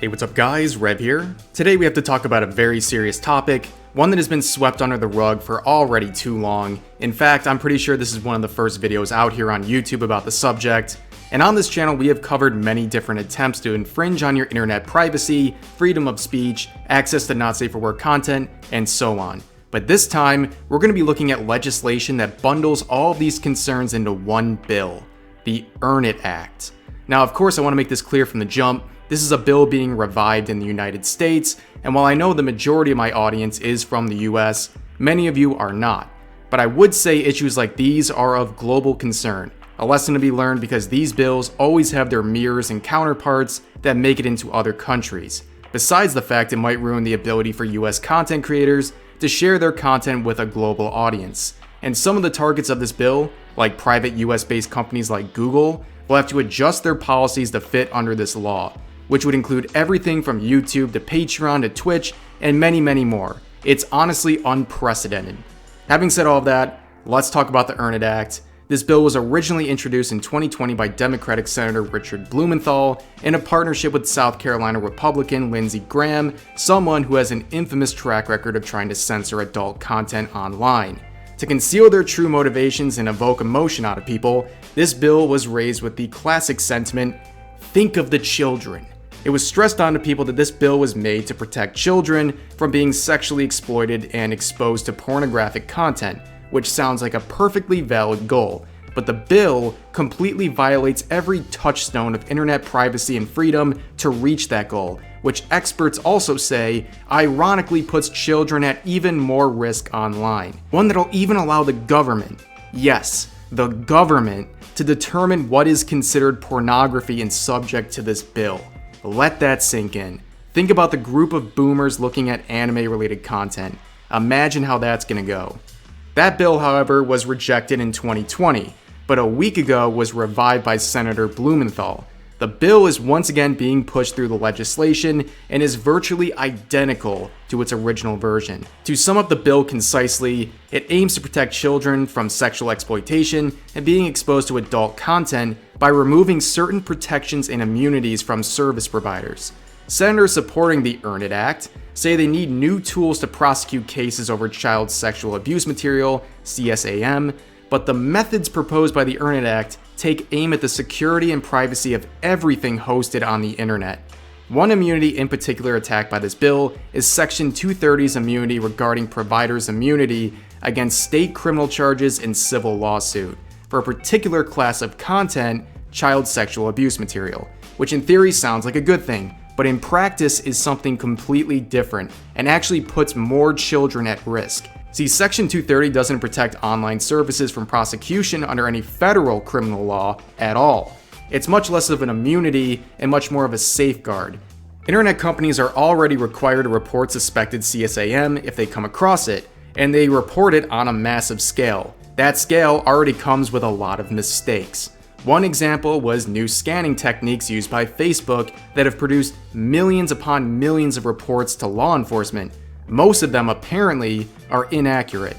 Hey, what's up guys, Rev here. Today we have to talk about a very serious topic, one that has been swept under the rug for already too long. In fact, I'm pretty sure this is one of the first videos out here on YouTube about the subject. And on this channel we have covered many different attempts to infringe on your internet privacy, freedom of speech, access to not safe for work content, and so on. But this time, we're going to be looking at legislation that bundles all of these concerns into one bill, the Earn It Act. Now, of course, I want to make this clear from the jump. This is a bill being revived in the United States, and while I know the majority of my audience is from the US, many of you are not. But I would say issues like these are of global concern, a lesson to be learned because these bills always have their mirrors and counterparts that make it into other countries, besides the fact it might ruin the ability for US content creators to share their content with a global audience. And some of the targets of this bill, like private US-based companies like Google, will have to adjust their policies to fit under this law, which would include everything from YouTube to Patreon to Twitch and many, many more. It's honestly unprecedented. Having said all of that, let's talk about the Earn It Act. This bill was originally introduced in 2020 by Democratic Senator Richard Blumenthal in a partnership with South Carolina Republican Lindsey Graham, someone who has an infamous track record of trying to censor adult content online. To conceal their true motivations and evoke emotion out of people, this bill was raised with the classic sentiment, "Think of the children." It was stressed onto people that this bill was made to protect children from being sexually exploited and exposed to pornographic content, which sounds like a perfectly valid goal. But the bill completely violates every touchstone of internet privacy and freedom to reach that goal, which experts also say ironically puts children at even more risk online. One that'll even allow the government, yes, the government, to determine what is considered pornography and subject to this bill. Let that sink in. Think about the group of boomers looking at anime-related content. Imagine how that's gonna go. That bill, however, was rejected in 2020, but a week ago was revived by Senator Blumenthal. The bill is once again being pushed through the legislation and is virtually identical to its original version. To sum up the bill concisely, it aims to protect children from sexual exploitation and being exposed to adult content by removing certain protections and immunities from service providers. Senators supporting the Earn It Act say they need new tools to prosecute cases over child sexual abuse material, CSAM, but the methods proposed by the Earn It Act take aim at the security and privacy of everything hosted on the internet. One immunity in particular attacked by this bill is Section 230's immunity regarding providers' immunity against state criminal charges in civil lawsuit for a particular class of content, child sexual abuse material, which in theory sounds like a good thing, but in practice is something completely different and actually puts more children at risk. See, Section 230 doesn't protect online services from prosecution under any federal criminal law at all. It's much less of an immunity and much more of a safeguard. Internet companies are already required to report suspected CSAM if they come across it, and they report it on a massive scale. That scale already comes with a lot of mistakes. One example was new scanning techniques used by Facebook that have produced millions upon millions of reports to law enforcement. Most of them apparently are inaccurate.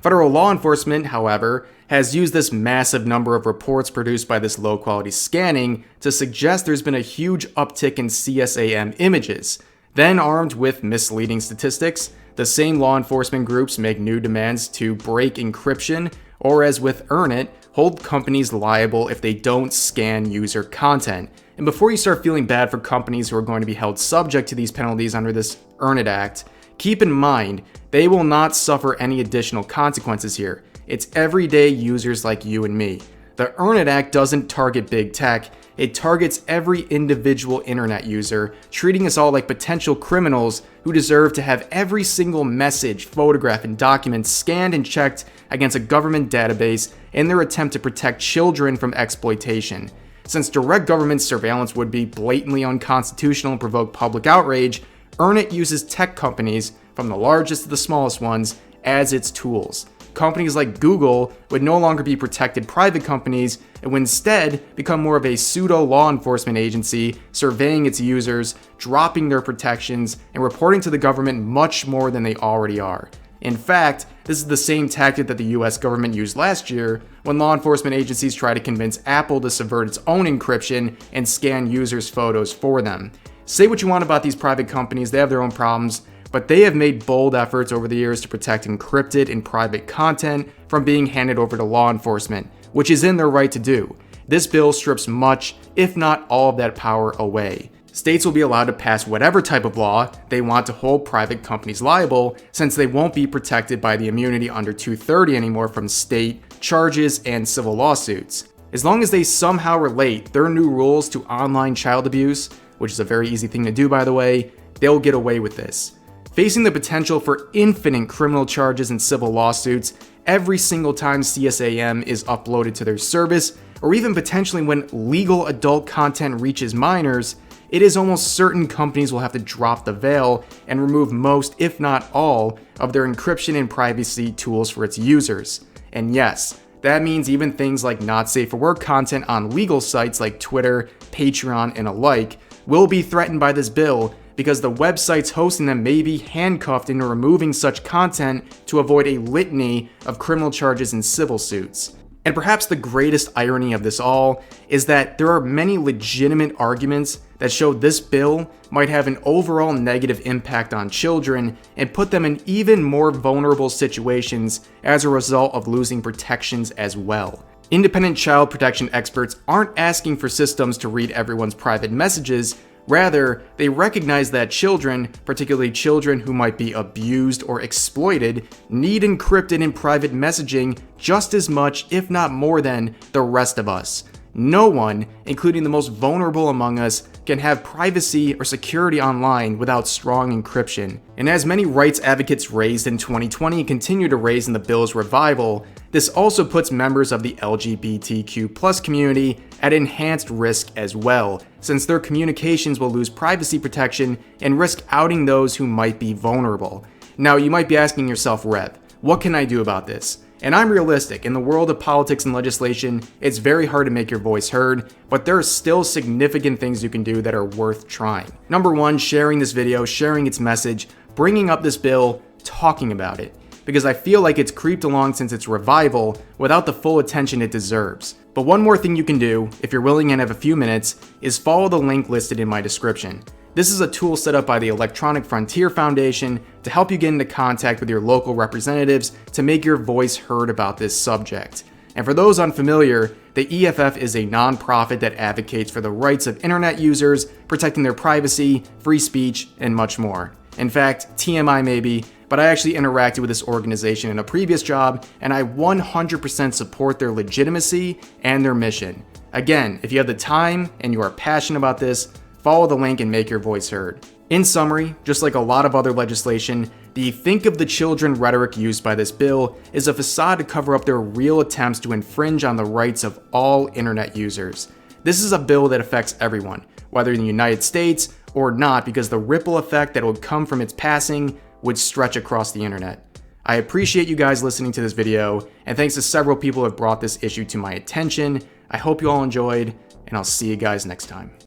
Federal law enforcement, however, has used this massive number of reports produced by this low-quality scanning to suggest there's been a huge uptick in CSAM images. Then, armed with misleading statistics, the same law enforcement groups make new demands to break encryption, or as with Earn It, hold companies liable if they don't scan user content. And before you start feeling bad for companies who are going to be held subject to these penalties under this Earn It Act, keep in mind, they will not suffer any additional consequences here. It's everyday users like you and me. The Earn It Act doesn't target big tech, it targets every individual internet user, treating us all like potential criminals who deserve to have every single message, photograph, and document scanned and checked against a government database in their attempt to protect children from exploitation. Since direct government surveillance would be blatantly unconstitutional and provoke public outrage, Earn It uses tech companies, from the largest to the smallest ones, as its tools. Companies like Google would no longer be protected private companies and would instead become more of a pseudo-law enforcement agency, surveying its users, dropping their protections, and reporting to the government much more than they already are. In fact, this is the same tactic that the US government used last year when law enforcement agencies tried to convince Apple to subvert its own encryption and scan users' photos for them. Say what you want about these private companies, they have their own problems, but they have made bold efforts over the years to protect encrypted and private content from being handed over to law enforcement, which is in their right to do. This bill strips much, if not all of that power away. States will be allowed to pass whatever type of law they want to hold private companies liable, since they won't be protected by the immunity under 230 anymore from state charges and civil lawsuits. As long as they somehow relate their new rules to online child abuse, which is a very easy thing to do by the way, they'll get away with this. Facing the potential for infinite criminal charges and civil lawsuits every single time CSAM is uploaded to their service, or even potentially when legal adult content reaches minors, it is almost certain companies will have to drop the veil and remove most, if not all, of their encryption and privacy tools for its users. And yes, that means even things like not safe for work content on legal sites like Twitter, Patreon, and alike will be threatened by this bill, because the websites hosting them may be handcuffed into removing such content to avoid a litany of criminal charges and civil suits. And perhaps the greatest irony of this all is that there are many legitimate arguments that show this bill might have an overall negative impact on children and put them in even more vulnerable situations as a result of losing protections as well. Independent child protection experts aren't asking for systems to read everyone's private messages. Rather, they recognize that children, particularly children who might be abused or exploited, need encrypted and private messaging just as much, if not more than, the rest of us. No one, including the most vulnerable among us, can have privacy or security online without strong encryption. And as many rights advocates raised in 2020 and continue to raise in the bill's revival, this also puts members of the LGBTQ+ community at enhanced risk as well, since their communications will lose privacy protection and risk outing those who might be vulnerable. Now, you might be asking yourself, Rev, what can I do about this? And I'm realistic. In the world of politics and legislation, it's very hard to make your voice heard, but there are still significant things you can do that are worth trying. Number one, sharing this video, sharing its message, bringing up this bill, talking about it. Because I feel like it's creeped along since its revival without the full attention it deserves. But one more thing you can do, if you're willing and have a few minutes, is follow the link listed in my description. This is a tool set up by the Electronic Frontier Foundation to help you get into contact with your local representatives to make your voice heard about this subject. And for those unfamiliar, the EFF is a nonprofit that advocates for the rights of internet users, protecting their privacy, free speech, and much more. In fact, TMI maybe, but I actually interacted with this organization in a previous job, and I 100% support their legitimacy and their mission. Again, if you have the time and you are passionate about this, follow the link and make your voice heard. In summary, just like a lot of other legislation, the think of the children rhetoric used by this bill is a facade to cover up their real attempts to infringe on the rights of all internet users. This is a bill that affects everyone, whether in the United States or not, because the ripple effect that would come from its passing would stretch across the internet. I appreciate you guys listening to this video, and thanks to several people who have brought this issue to my attention. I hope you all enjoyed, and I'll see you guys next time.